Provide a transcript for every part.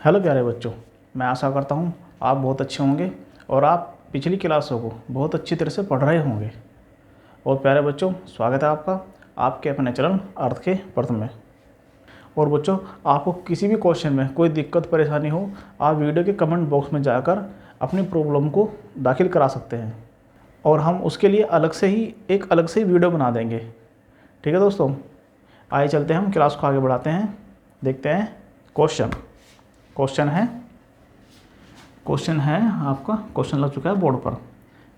Hello प्यारे बच्चों, मैं आशा करता हूँ आप बहुत अच्छे होंगे और आप पिछली क्लासों को बहुत अच्छी तरह से पढ़ रहे होंगे। और प्यारे बच्चों, स्वागत है आपका आपके अपने चैनल अर्थ के प्रथम में। और बच्चों, आपको किसी भी क्वेश्चन में कोई दिक्कत परेशानी हो, आप वीडियो के कमेंट बॉक्स में जाकर अपनी प्रॉब्लम को दाखिल करा सकते हैं और हम उसके लिए अलग से ही वीडियो बना देंगे। ठीक है दोस्तों, आइए चलते हैं, हम क्लास को आगे बढ़ाते हैं। देखते हैं क्वेश्चन है आपका। क्वेश्चन लग चुका है बोर्ड पर।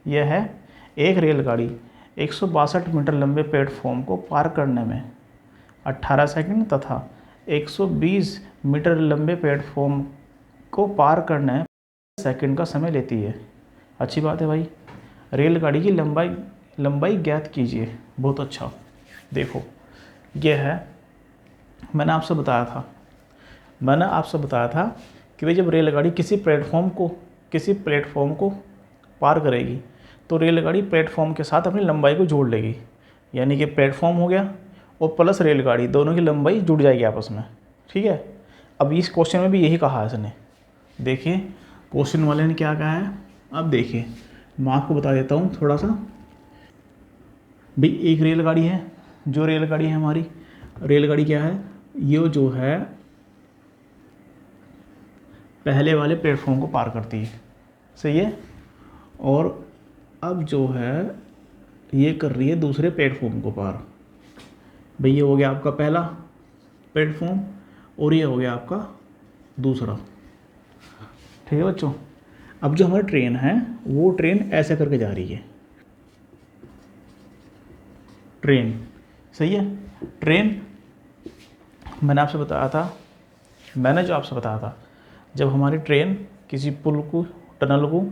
यह है, एक रेलगाड़ी 162 मीटर लंबे प्लेटफॉर्म को पार करने में 18 सेकंड तथा 120 मीटर लंबे प्लेटफॉर्म को पार करने में सेकंड का समय लेती है। अच्छी बात है भाई। रेलगाड़ी की लंबाई ज्ञात कीजिए। बहुत अच्छा। देखो, यह है, मैंने आपसे बताया था कि भाई जब रेलगाड़ी किसी प्लेटफॉर्म को पार करेगी तो रेलगाड़ी प्लेटफॉर्म के साथ अपनी लंबाई को जोड़ लेगी। यानी कि प्लेटफॉर्म हो गया और प्लस रेलगाड़ी, दोनों की लंबाई जुड़ जाएगी आपस में। ठीक है। अब इस क्वेश्चन में भी यही कहा है इसने। देखिए क्वेश्चन वाले ने क्या कहा है। अब देखिए, मैं आपको बता देता हूँ थोड़ा सा। भाई एक रेलगाड़ी है, जो रेलगाड़ी है हमारी, रेलगाड़ी क्या है, ये जो है पहले वाले प्लेटफॉर्म को पार करती है। सही है। और अब जो है ये कर रही है दूसरे प्लेटफॉर्म को पार। भाई ये हो गया आपका पहला प्लेटफॉर्म और ये हो गया आपका दूसरा। ठीक है बच्चों। अब जो हमारी ट्रेन है वो ट्रेन ऐसे करके जा रही है। ट्रेन, सही है। ट्रेन मैंने जो आपसे बताया था, जब हमारी ट्रेन किसी पुल को, टनल को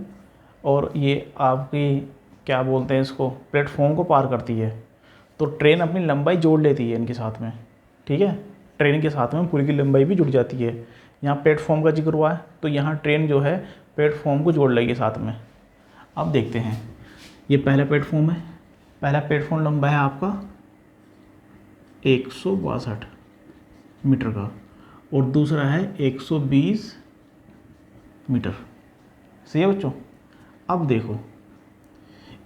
और ये आपकी क्या बोलते हैं इसको, प्लेटफॉर्म को पार करती है तो ट्रेन अपनी लंबाई जोड़ लेती है इनके साथ में। ठीक है। ट्रेन के साथ में पुल की लंबाई भी जुड़ जाती है। यहाँ प्लेटफॉर्म का जिक्र हुआ है तो यहाँ ट्रेन जो है प्लेटफॉर्म को जोड़ लेगी साथ में। अब देखते हैं, ये पहला प्लेटफॉर्म है। पहला प्लेटफॉर्म लंबा है आपका 162 मीटर का और दूसरा है 120 मीटर। सही है बच्चों। अब देखो,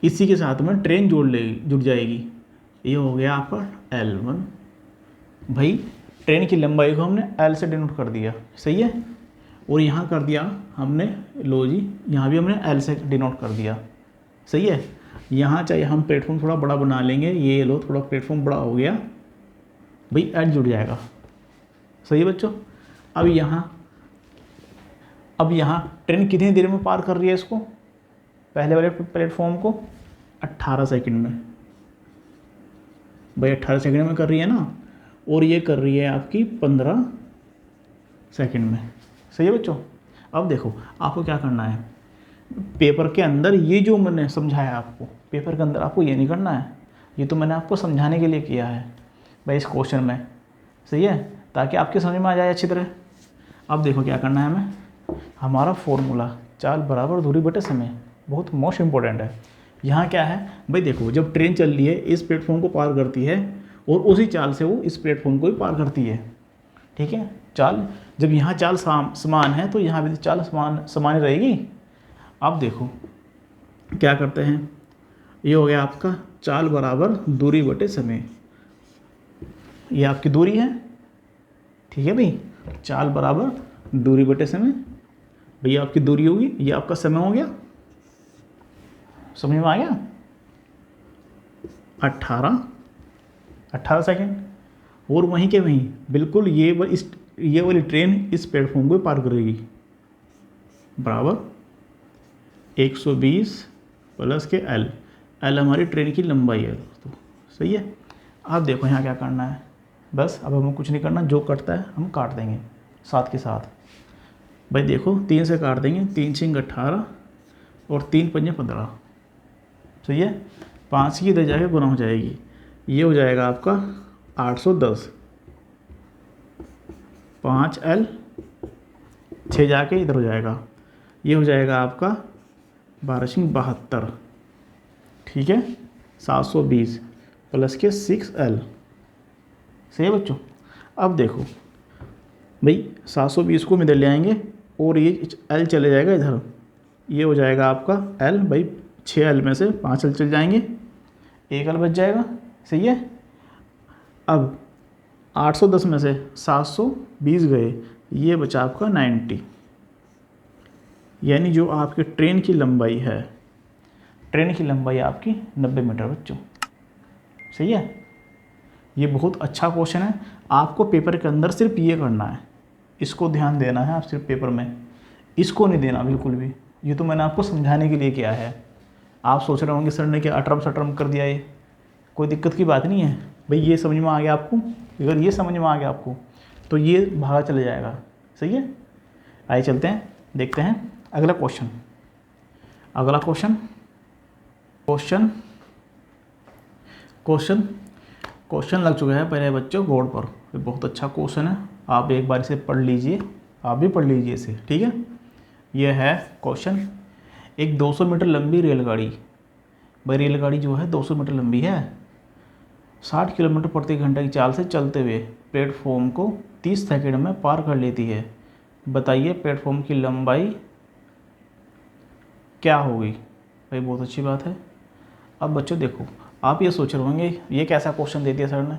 इसी के साथ में ट्रेन जुड़ जाएगी। ये हो गया आपका L1। भाई ट्रेन की लंबाई को हमने L से डिनोट कर दिया। सही है। और यहाँ कर दिया हमने, लो जी, यहाँ भी हमने L से डिनोट कर दिया। सही है। यहाँ चाहे हम प्लेटफॉर्म थोड़ा बड़ा बना लेंगे, ये लो थोड़ा प्लेटफॉर्म बड़ा हो गया, भाई L जुड़ जाएगा। सही है बच्चों। अब यहाँ ट्रेन कितनी देर में पार कर रही है इसको, पहले वाले प्लेटफॉर्म को? 18 सेकंड में। भाई 18 सेकंड में कर रही है ना, और ये कर रही है आपकी 15 सेकंड में। सही है बच्चों। अब देखो आपको क्या करना है, पेपर के अंदर ये जो मैंने समझाया आपको, पेपर के अंदर आपको ये नहीं करना है, ये तो मैंने आपको समझाने के लिए किया है भाई इस क्वेश्चन में। सही है, ताकि आपके समझ में आ जाए अच्छी तरह। अब देखो क्या करना है हमें, हमारा फॉर्मूला चाल बराबर दूरी बटे समय बहुत मोस्ट इंपॉर्टेंट है। यहाँ क्या है भाई, देखो जब ट्रेन चल रही है इस प्लेटफॉर्म को पार करती है और उसी चाल से वो इस प्लेटफॉर्म को भी पार करती है। ठीक है। चाल, जब यहाँ चाल समान है तो यहाँ भी चाल समान रहेगी। अब देखो क्या करते हैं, ये हो गया आपका चाल बराबर दूरी बटे समय। ये आपकी दूरी है। ठीक है भाई, चाल बराबर दूरी बटे समय। भैया आपकी दूरी होगी, ये आपका समय हो गया। समझ में आ गया। 18 सेकंड। और वहीं के वहीं बिल्कुल ये वाली ट्रेन इस प्लेटफॉर्म को पार करेगी, बराबर 120 प्लस के L हमारी ट्रेन की लंबाई है दोस्तों। सही है। अब देखो यहाँ क्या करना है, बस अब हमें कुछ नहीं करना, जो कटता है हम काट देंगे साथ के साथ। भाई देखो 3 से काट देंगे, 3 6 18 और 3 5 15। सही है। 5 की इधर जाके गुना हो जाएगी, ये हो जाएगा आपका 810। 5L 6 जाके इधर हो जाएगा, ये हो जाएगा आपका 1272। ठीक है। 720 प्लस के 6L। सही है बच्चों। अब देखो भाई 720 को हम इधर ले आएंगे और ये एल चले जाएगा इधर, ये हो जाएगा आपका एल। भाई 6 एल में से 5 एल चल जाएंगे, 1 एल बच जाएगा। सही है। अब 810 में से 720 गए, ये बचा आपका 90। यानी जो आपकी ट्रेन की लंबाई है, ट्रेन की लंबाई आपकी 90 मीटर बच्चों। सही है। ये बहुत अच्छा क्वेश्चन है। आपको पेपर के अंदर सिर्फ ये करना है, इसको ध्यान देना है आप सिर्फ पेपर में, इसको नहीं देना बिल्कुल भी। ये तो मैंने आपको समझाने के लिए किया है। आप सोच रहे होंगे सर ने क्या अटरम सटरम कर दिया, ये कोई दिक्कत की बात नहीं है भाई। ये समझ में आ गया आपको, अगर ये समझ में आ गया आपको तो ये भागा चले जाएगा। सही है। आइए चलते हैं, देखते हैं अगला क्वेश्चन। अगला क्वेश्चन क्वेश्चन क्वेश्चन क्वेश्चन लग चुका है पहले बच्चों बोर्ड पर। ये बहुत अच्छा क्वेश्चन है, आप एक बार इसे पढ़ लीजिए, आप भी पढ़ लीजिए इसे। ठीक है। यह है क्वेश्चन। एक 200 मीटर लंबी रेलगाड़ी, भाई रेलगाड़ी जो है 200 मीटर लंबी है, 60 किलोमीटर प्रति घंटे की चाल से चलते हुए प्लेटफॉर्म को 30 सेकंड में पार कर लेती है। बताइए प्लेटफॉर्म की लंबाई क्या होगी। भाई बहुत अच्छी बात है। अब बच्चों देखो, आप ये सोच रहे होंगे ये कैसा क्वेश्चन दे दिया सर ने।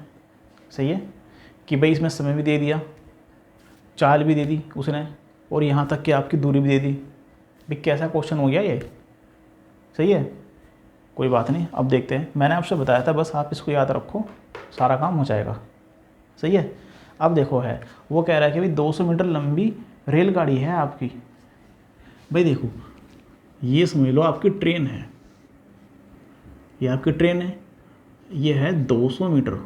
सही है कि भाई इसमें समय भी दे दिया, चाल भी दे दी उसने, और यहाँ तक कि आपकी दूरी भी दे दी। भाई कैसा क्वेश्चन हो गया ये। सही है। कोई बात नहीं, अब देखते हैं। मैंने आपसे बताया था, बस आप इसको याद रखो, सारा काम हो जाएगा। सही है। अब देखो है, वो कह रहा है कि भाई 200 मीटर लंबी रेलगाड़ी है आपकी। भाई देखो, ये समझ लो आपकी ट्रेन है, ये आपकी ट्रेन है, ये है 200 मीटर।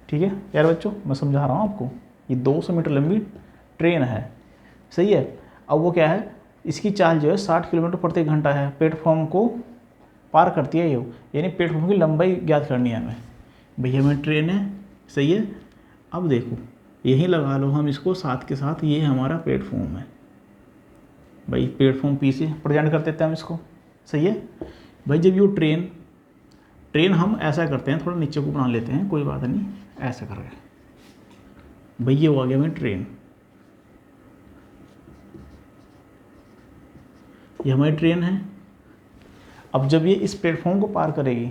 ठीक है यार बच्चों, मैं समझा रहा हूँ आपको, ये 200 मीटर लंबी ट्रेन है। सही है। अब वो क्या है, इसकी चाल जो है 60 किलोमीटर प्रति घंटा है, प्लेटफॉर्म को पार करती है ये, यानी प्लेटफॉर्म की लंबाई ज्ञात करनी है हमें। भैया हमें ट्रेन है। सही है। अब देखो यहीं लगा लो हम इसको साथ के साथ, ये हमारा प्लेटफॉर्म है। भाई प्लेटफॉर्म पी से प्रेजेंट कर देते हैं हम इसको। सही है। भाई जब ये ट्रेन हम ऐसा करते हैं, थोड़ा नीचे को बना लेते हैं, कोई बात नहीं, ऐसा कर रहे। भाई ये हो गया हमें ट्रेन, ये हमारी ट्रेन है। अब जब ये इस प्लेटफॉर्म को पार करेगी,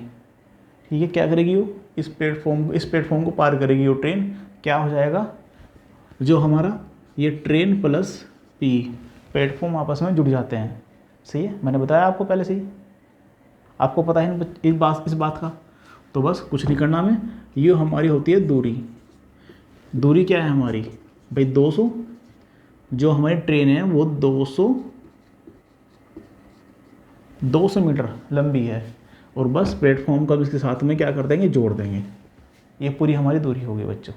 ठीक है, क्या करेगी वो, इस प्लेटफॉर्म को पार करेगी वो ट्रेन, क्या हो जाएगा, जो हमारा ये ट्रेन प्लस पी प्लेटफॉर्म आपस में जुड़ जाते हैं। सही है। मैंने बताया आपको पहले से ही, आपको पता है इस बात का। तो बस कुछ नहीं करना हमें, ये हमारी होती है दूरी। दूरी क्या है हमारी भाई 200, जो हमारी ट्रेन है वो 200 मीटर लंबी है, और बस प्लेटफॉर्म का भी इसके साथ में क्या कर देंगे, जोड़ देंगे। ये पूरी हमारी दूरी होगी बच्चों।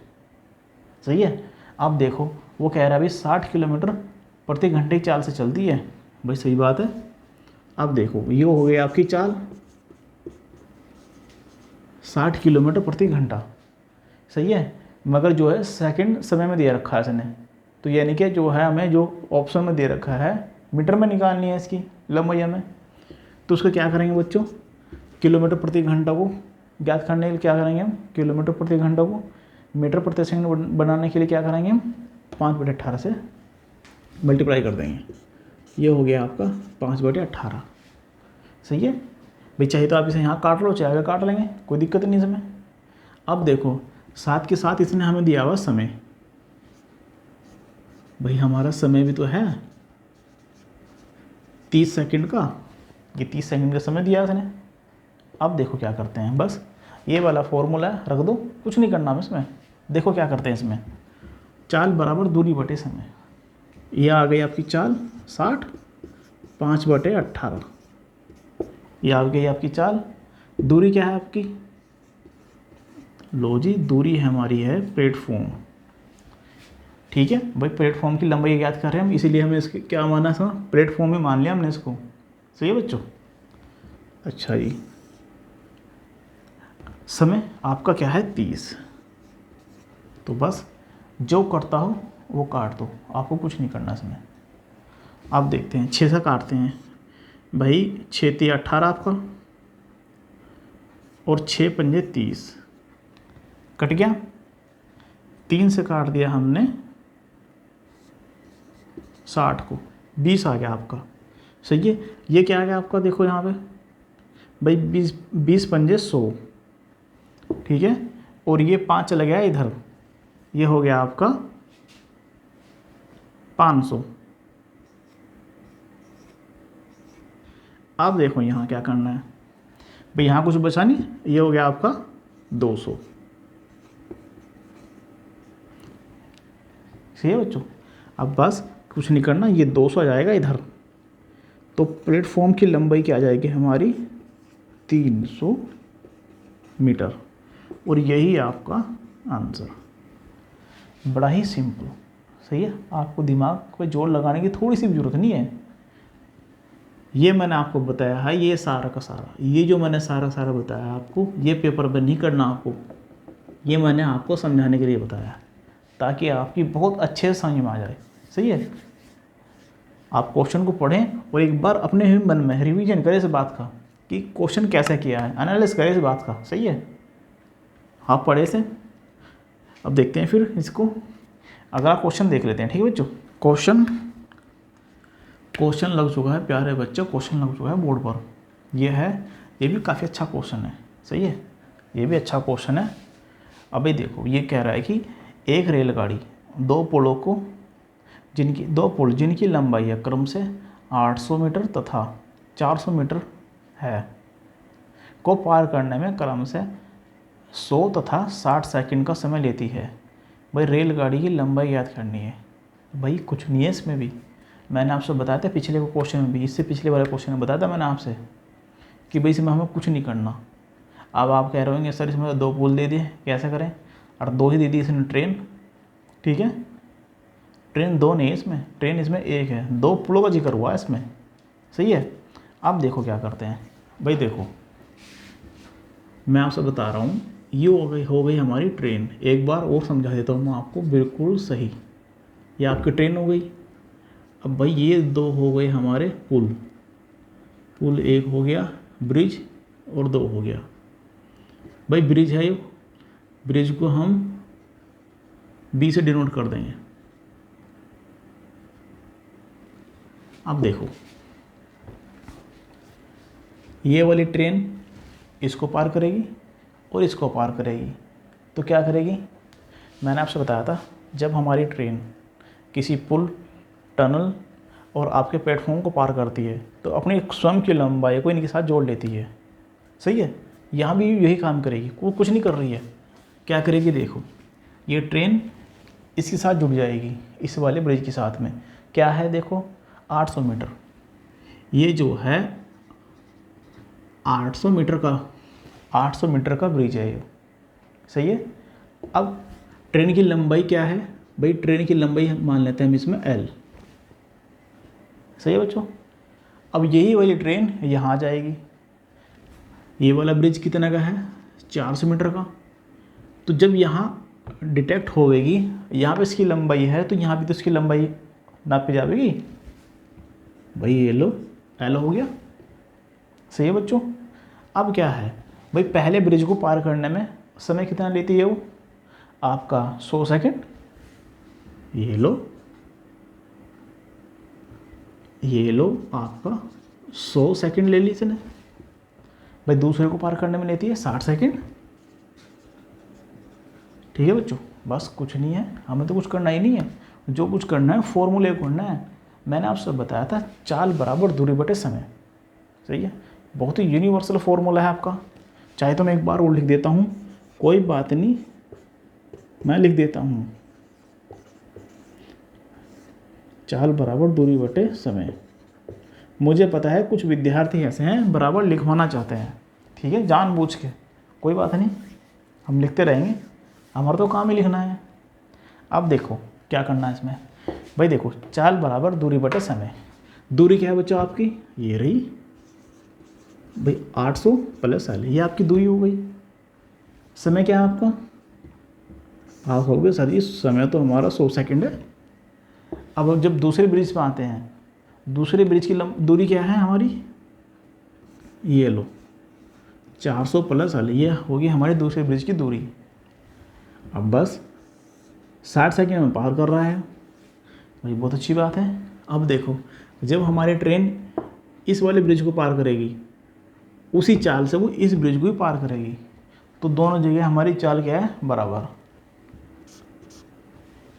सही है। अब देखो वो कह रहा है भाई 60 किलोमीटर प्रति घंटे की चाल से चलती है। भाई सही बात है। अब देखो ये हो गई आपकी चाल 60 किलोमीटर प्रति घंटा। सही है। मगर जो है सेकंड समय में दे रखा है इसने, तो यानी कि जो है हमें जो ऑप्शन में दे रखा है मीटर में निकालनी है इसकी लंबाई हमें। तो उसको क्या करेंगे बच्चों, किलोमीटर प्रति घंटा को ज्ञात करने के लिए क्या करेंगे हम, किलोमीटर प्रति घंटा को मीटर प्रति सेकंड बनाने के लिए क्या करेंगे हम, 5/18 से मल्टीप्लाई कर देंगे। ये हो गया आपका 5/18। सही है। भाई चाहे तो आप इसे यहाँ काट लो, चाहे आगे काट लेंगे, कोई दिक्कत नहीं इसमें। अब देखो साथ के साथ इसने हमें दिया हुआ समय। भाई हमारा समय भी तो है 30 सेकंड का, ये 30 सेकंड का समय दिया इसने। अब देखो क्या करते हैं, बस ये वाला फॉर्मूला रख दो, कुछ नहीं करना इसमें। देखो क्या करते हैं इसमें, चाल बराबर दूरी बटे समय। ये आ गई आपकी चाल 60, 5/18। ये आ गई आपकी चाल। दूरी क्या है आपकी, लो जी, दूरी हमारी है प्लेटफॉर्म। ठीक है भाई, प्लेटफॉर्म की लंबाई ज्ञात कर रहे हैं हम, इसीलिए हमें इसके क्या माना, इसका प्लेटफॉर्म में मान लिया हमने इसको। सही है बच्चों। अच्छा जी, समय आपका क्या है 30। तो बस जो करता हो वो काट दो, आपको कुछ नहीं करना इसमें। आप देखते हैं 6 से काटते हैं भाई, 6 × 18 आपका, और 6 × 5 = 30, कट गया। 3 से काट दिया हमने 60 को, 20 आ गया आपका। सही है। ये क्या आ गया आपका, देखो यहाँ पे भाई 20 पंजे 100, ठीक है। और ये 5 चला गया इधर, ये हो गया आपका 500। अब देखो यहाँ क्या करना है भाई, यहाँ कुछ बचा नहीं, ये हो गया आपका 200। सही है बच्चों। अब बस कुछ नहीं करना, ये 200 आ जाएगा इधर, तो प्लेटफॉर्म की लंबाई क्या आ जाएगी हमारी 300 मीटर। और यही आपका आंसर, बड़ा ही सिंपल। सही है, आपको दिमाग पे जोर लगाने की थोड़ी सी भी जरूरत नहीं है। ये मैंने आपको बताया है, ये सारा का सारा, ये जो मैंने सारा बताया आपको, ये पेपर पे नहीं करना आपको, ये मैंने आपको समझाने के लिए बताया ताकि आपकी बहुत अच्छे से समझ में आ जाए। सही है। आप क्वेश्चन को पढ़ें और एक बार अपने ही मन में रिवीजन करें इस बात का कि क्वेश्चन कैसे किया है, एनालिसिस करें इस बात का। सही है। आप पढ़े से अब देखते हैं फिर इसको, अगला क्वेश्चन देख लेते हैं। ठीक है बच्चों, क्वेश्चन लग चुका है प्यारे बच्चों, क्वेश्चन लग चुका है बोर्ड पर। ये है, ये भी काफ़ी अच्छा क्वेश्चन है। सही है, ये भी अच्छा क्वेश्चन है। अभी देखो, ये कह रहा है कि एक रेलगाड़ी दो पुलों को दो पुल जिनकी लंबाई है क्रम से 800 मीटर तथा 400 मीटर है को पार करने में क्रम से 100 तथा 60 सेकंड का समय लेती है। भाई रेलगाड़ी की लंबाई याद करनी है। भाई कुछ नहीं है इसमें भी, मैंने आपसे बताया था पिछले क्वेश्चन में भी, इससे पिछले वाले क्वेश्चन में बताया था मैंने आपसे कि भाई इसमें हमें कुछ नहीं करना। अब आप कह रहे होंगे सर इसमें 2 पुल दे दिए कैसे करें, और 2 ही दे दी इसने ट्रेन। ठीक है, ट्रेन 2 नहीं है इसमें, ट्रेन इसमें 1 है, 2 पुलों का जिक्र हुआ है इसमें। सही है। अब देखो क्या करते हैं भाई, देखो मैं आपसे बता रहा हूँ, ये हो गई हमारी ट्रेन। एक बार और समझा देता हूँ मैं आपको बिल्कुल सही। ये आपकी ट्रेन हो गई। अब भाई ये 2 हो गए हमारे पुल 1 हो गया ब्रिज और 2 हो गया। भाई ब्रिज है, ये ब्रिज को हम बी से डिनोट कर देंगे। अब देखो ये वाली ट्रेन इसको पार करेगी और इसको पार करेगी, तो क्या करेगी, मैंने आपसे बताया था जब हमारी ट्रेन किसी पुल, टनल और आपके प्लेटफॉर्म को पार करती है तो अपनी स्वयं की लंबाई को इनके साथ जोड़ लेती है। सही है। यहाँ भी यही काम करेगी, कुछ नहीं कर रही है। क्या करेगी, देखो ये ट्रेन इसके साथ जुड़ जाएगी, इस वाले ब्रिज के साथ में। क्या है, देखो 800 मीटर, ये जो है 800 मीटर का ब्रिज है ये। सही है। अब ट्रेन की लंबाई क्या है भाई, ट्रेन की लंबाई मान लेते हैं हम इसमें L। सही है बच्चों। अब यही वाली ट्रेन यहाँ आ जाएगी, ये वाला ब्रिज कितना का है 400 मीटर का, तो जब यहाँ डिटेक्ट होगी, यहाँ पे इसकी लंबाई है तो यहाँ भी तो इसकी लंबाई नापी जाएगी। भाई ये लो L हो गया। सही है बच्चों। अब क्या है भाई, पहले ब्रिज को पार करने में समय कितना लेती है वो आपका 100 सेकंड। ये लो आपका 100 सेकंड ले ली इसने। भाई दूसरे को पार करने में लेती है 60 सेकंड। ठीक है बच्चों, बस कुछ नहीं है, हमें तो कुछ करना ही नहीं है। जो कुछ करना है फॉर्मूले को करना है। मैंने आपसे बताया था चाल बराबर दूरी बटे समय। सही है, बहुत ही यूनिवर्सल फॉर्मूला है आपका। चाहे तो मैं एक बार और लिख देता हूँ, कोई बात नहीं, मैं लिख देता हूँ, चाल बराबर दूरी बटे समय। मुझे पता है कुछ विद्यार्थी ऐसे हैं बराबर लिखवाना चाहते हैं, ठीक है, जानबूझ के। कोई बात नहीं, हम लिखते रहेंगे, हमारा तो काम ही लिखना है। अब देखो क्या करना है इसमें भाई, देखो चाल बराबर दूरी बटे समय। दूरी क्या है बच्चों आपकी, ये रही भाई 800 प्लस L, ये आपकी दूरी हो गई। समय क्या है आपका, आप कहोगे सर जी समय तो हमारा 100 सेकंड है। अब जब दूसरे ब्रिज पे आते हैं, दूसरे ब्रिज की दूरी क्या है हमारी, ये लो 400 प्लस L, ये होगी हमारे दूसरे ब्रिज की दूरी। अब बस 60 सेकंड में पार कर रहा है भाई, बहुत अच्छी बात है। अब देखो जब हमारी ट्रेन इस वाले ब्रिज को पार करेगी, उसी चाल से वो इस ब्रिज को भी पार करेगी, तो दोनों जगह हमारी चाल क्या है, बराबर,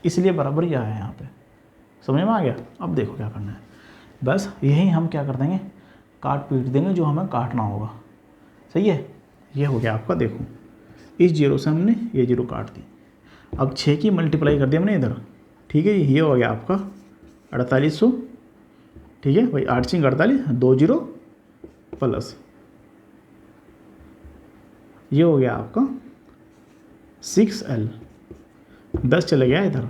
इसलिए बराबर क्या है यहाँ पे, समझ में आ गया। अब देखो क्या करना है, बस यही हम क्या कर देंगे, काट पीट देंगे जो हमें काटना होगा। सही है, ये हो गया आपका। देखो इस जीरो से हमने ये जीरो काट दी, अब 6 की मल्टीप्लाई कर दिया हमने इधर, ठीक है। ये हो गया आपका 4800, ठीक है भाई, 8 6 48, 2 जीरो प्लस ये हो गया आपका 6L, 10 चले गया इधर,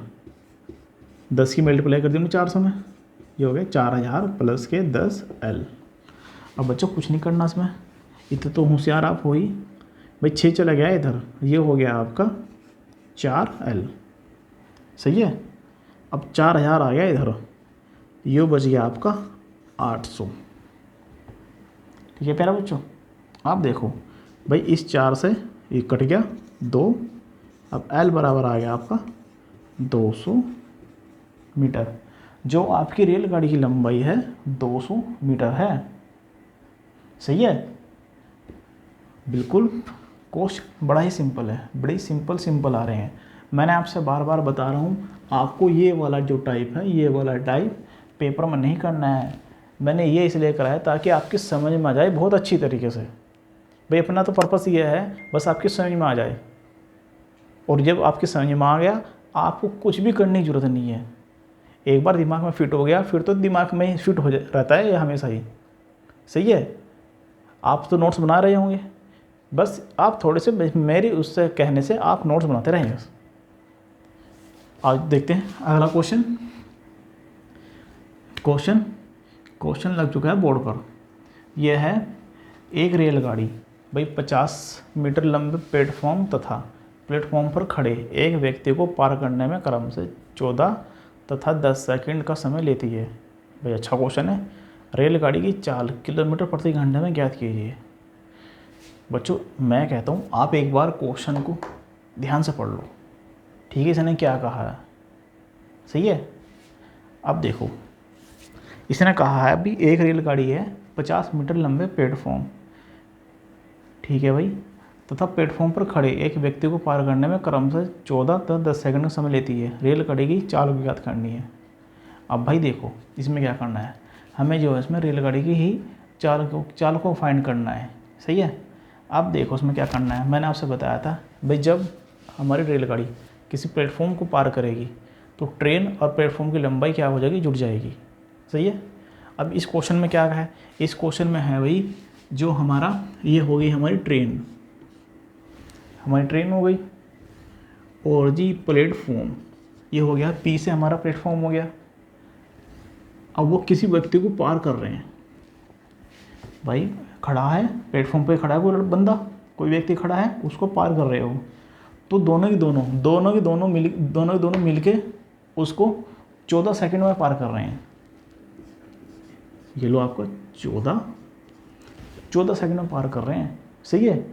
10 की मल्टीप्लाई कर दी हमने 400 में, ये हो गया 4000 प्लस के 10L। अब बच्चों कुछ नहीं करना इसमें, इतने तो होशियार आप हो ही भाई। 6 चला गया इधर, ये हो गया आपका 4L, सही है। अब 4000 आ गया इधर, ये बच गया आपका 800, ठीक है प्यारा बच्चों। आप देखो भाई इस 4 से ये कट गया 2, अब L बराबर आ गया आपका 200 मीटर। जो आपकी रेलगाड़ी की लंबाई है 200 मीटर है, सही है। बिल्कुल क्वेश्चन बड़ा ही सिंपल है, बड़े सिंपल आ रहे हैं। मैंने आपसे बार बार बता रहा हूँ, आपको ये वाला जो टाइप है, ये वाला टाइप पेपर में नहीं करना है। मैंने ये इसलिए कराया ताकि आपकी समझ में आ जाए बहुत अच्छी तरीके से। भाई अपना तो पर्पस ये है बस आपकी समझ में आ जाए, और जब आपकी समझ में आ गया आपको कुछ भी करने की ज़रूरत नहीं है। एक बार दिमाग में फिट हो गया फिर तो दिमाग में ही फिट हो रहता है ये हमेशा ही, सही है। आप तो नोट्स बना रहे होंगे, बस आप थोड़े से मेरे उससे कहने से आप नोट्स बनाते रहेंगे। आज देखते हैं अगला क्वेश्चन लग चुका है बोर्ड पर। यह है एक रेलगाड़ी भाई 50 मीटर लंबे प्लेटफॉर्म तथा प्लेटफॉर्म पर खड़े एक व्यक्ति को पार करने में क्रम से 14 तथा 10 सेकंड का समय लेती है। भाई अच्छा क्वेश्चन है। रेलगाड़ी की चाल किलोमीटर प्रति घंटे में ज्ञात कीजिए। बच्चों मैं कहता हूँ आप एक बार क्वेश्चन को ध्यान से पढ़ लो, ठीक है, इसने क्या कहा है, सही है। अब देखो इसने कहा है अभी एक रेलगाड़ी है 50 मीटर लंबे प्लेटफॉर्म, ठीक है भाई, तथा प्लेटफॉर्म पर खड़े एक व्यक्ति को पार करने में क्रम से 14 तथा 10 सेकंड का समय लेती है। रेलगाड़ी की चाल ज्ञात करनी है। अब भाई देखो इसमें क्या करना है, हमें जो है इसमें रेलगाड़ी की ही चाल को फाइंड करना है, सही है। अब देखो उसमें क्या करना है, मैंने आपसे बताया था भाई जब हमारी रेलगाड़ी किसी प्लेटफॉर्म को पार करेगी तो ट्रेन और प्लेटफॉर्म की लंबाई क्या हो जाएगी, जुड़ जाएगी, सही है। अब इस क्वेश्चन में क्या है, इस क्वेश्चन में है भाई जो हमारा ये हो गई हमारी ट्रेन हो गई, और जी प्लेटफॉर्म ये हो गया, पी से हमारा प्लेटफॉर्म हो गया। अब वो किसी व्यक्ति को पार कर रहे हैं, भाई खड़ा है प्लेटफॉर्म पे, खड़ा है कोई बंदा, कोई व्यक्ति खड़ा है, उसको पार कर रहे हो, तो दोनों के दोनों मिल के उसको 14 सेकंड में पार कर रहे हैं। ये लो आपको 14 सेकंड में पार कर रहे हैं, सही है।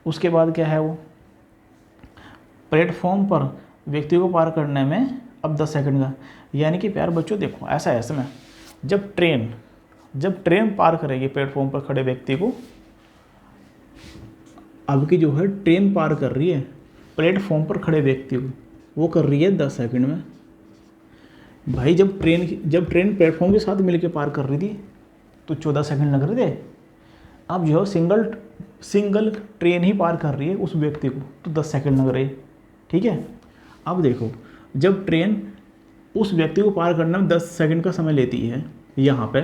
उसके बाद क्या है, वो प्लेटफॉर्म पर व्यक्ति को पार करने में अब 10 सेकंड का, यानी कि प्यार बच्चों देखो ऐसा है इसमें, जब ट्रेन पार करेगी प्लेटफॉर्म पर खड़े व्यक्ति को, अब की जो है ट्रेन पार कर रही है प्लेटफॉर्म पर खड़े व्यक्ति को, वो कर रही है 10 सेकंड में। भाई जब ट्रेन प्लेटफॉर्म के साथ मिलकर पार कर रही थी तो 14 सेकंड लग रहे थे। अब जो है सिंगल ट्रेन ही पार कर रही है उस व्यक्ति को तो 10 सेकंड लग रहे, ठीक है। अब देखो जब ट्रेन उस व्यक्ति को पार करने में 10 सेकंड का समय लेती है यहाँ पे,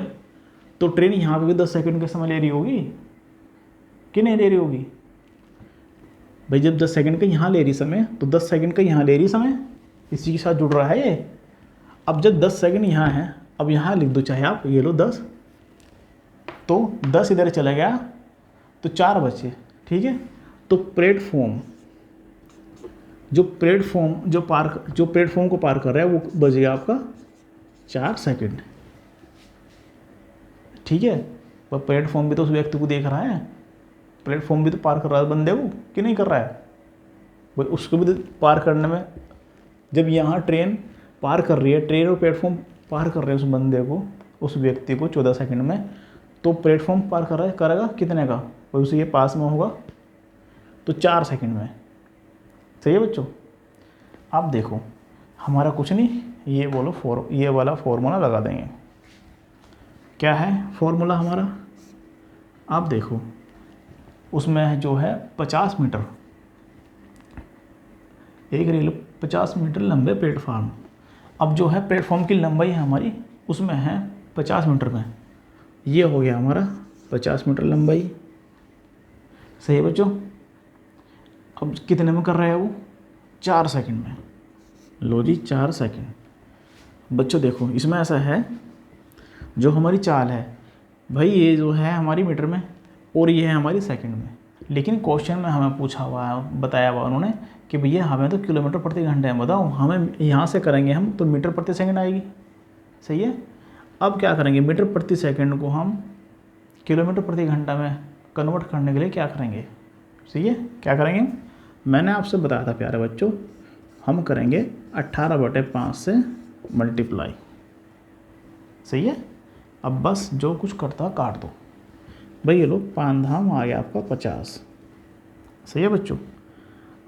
तो ट्रेन यहाँ पे भी 10 सेकंड का समय ले रही होगी कि नहीं ले रही होगी। भाई जब 10 सेकंड का यहाँ ले रही समय तो 10 सेकंड का यहाँ ले रही समय, इसी के साथ जुड़ रहा है ये। अब जब 10 सेकंड यहाँ है, अब यहाँ लिख दो चाहे आप, ये लो 10, तो 10 इधर चला गया तो 4 बचे, ठीक है। तो प्लेटफॉर्म जो प्लेटफॉर्म को पार कर रहा है वो बच गया आपका 4 सेकंड, ठीक है। पर प्लेटफॉर्म भी तो उस व्यक्ति को देख रहा है, प्लेटफॉर्म भी तो पार कर रहा है बंदे को कि नहीं कर रहा है भाई, उसको भी तो पार करने में जब यहाँ ट्रेन पार कर रही है, ट्रेन और प्लेटफॉर्म पार कर रहे हैं उस बंदे को, उस व्यक्ति को 14 सेकंड में, तो प्लेटफॉर्म पार करेगा कितने का, और उसे ये पास में होगा तो 4 सेकंड में। सही है बच्चों। आप देखो हमारा कुछ नहीं, ये बोलो ये वाला फॉर्मूला लगा देंगे। क्या है फॉर्मूला हमारा, आप देखो उसमें जो है 50 मीटर, एक रेल 50 मीटर लंबे प्लेटफॉर्म। अब जो है प्लेटफॉर्म की लंबाई है हमारी, उसमें है 50 मीटर में, ये हो गया हमारा 50 मीटर लंबाई। सही है बच्चों। अब कितने में कर रहा है वो, 4 सेकंड में। लो जी 4 सेकंड। बच्चों देखो इसमें ऐसा है, जो हमारी चाल है भाई, ये जो है हमारी मीटर में और ये है हमारी सेकंड में, लेकिन क्वेश्चन में हमें पूछा हुआ है, बताया हुआ उन्होंने कि भैया हमें तो किलोमीटर प्रति घंटे में बताओ, हमें यहाँ से करेंगे हम तो मीटर प्रति सेकंड आएगी। सही है। अब क्या करेंगे, मीटर प्रति सेकंड को हम किलोमीटर प्रति घंटा में कन्वर्ट करने के लिए क्या करेंगे। सही है, क्या करेंगे, मैंने आपसे बताया था प्यारे बच्चों, हम करेंगे 18/5 से मल्टीप्लाई। सही है। अब बस जो कुछ करता काट दो भाई, ये लो 5 धाम आ गया आपका 50। सही है बच्चों।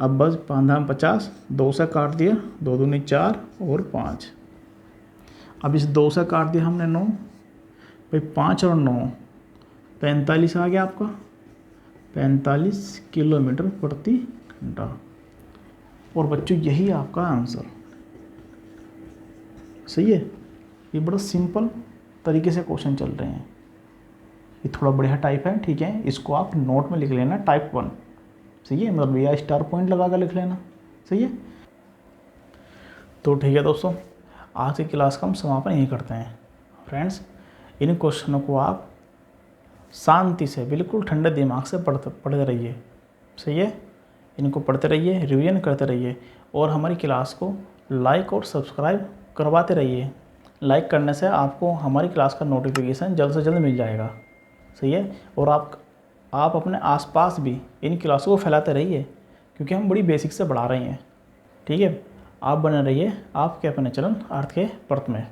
अब बस 5 धाम 50, 2 से काट दिया, 2 दूनी 4 और 5। अब इस 2 से काट दिया हमने 9 भाई, 5 और 9 45 आ गया आपका, 45 किलोमीटर प्रति घंटा। और बच्चों यही आपका आंसर। सही है। ये बड़ा सिंपल तरीके से क्वेश्चन चल रहे हैं। ये थोड़ा बढ़िया टाइप है, ठीक है, इसको आप नोट में लिख लेना टाइप 1। सही है, मतलब या स्टार पॉइंट लगा कर लिख लेना। सही है। तो ठीक है दोस्तों, आज की क्लास का हम समापन यही करते हैं। फ्रेंड्स, इन क्वेश्चनों को आप शांति से बिल्कुल ठंडे दिमाग से पढ़ते रहिए। सही है, इनको पढ़ते रहिए, रिवीजन करते रहिए और हमारी क्लास को लाइक और सब्सक्राइब करवाते रहिए। लाइक करने से आपको हमारी क्लास का नोटिफिकेशन जल्द से जल्द मिल जाएगा। सही है। और आप अपने आसपास भी इन क्लासों को फैलाते रहिए, क्योंकि हम बड़ी बेसिक से बढ़ा रहे हैं। ठीक है। आप बने रहिए आपके अपने चैनल अर्थ के पर्थ में।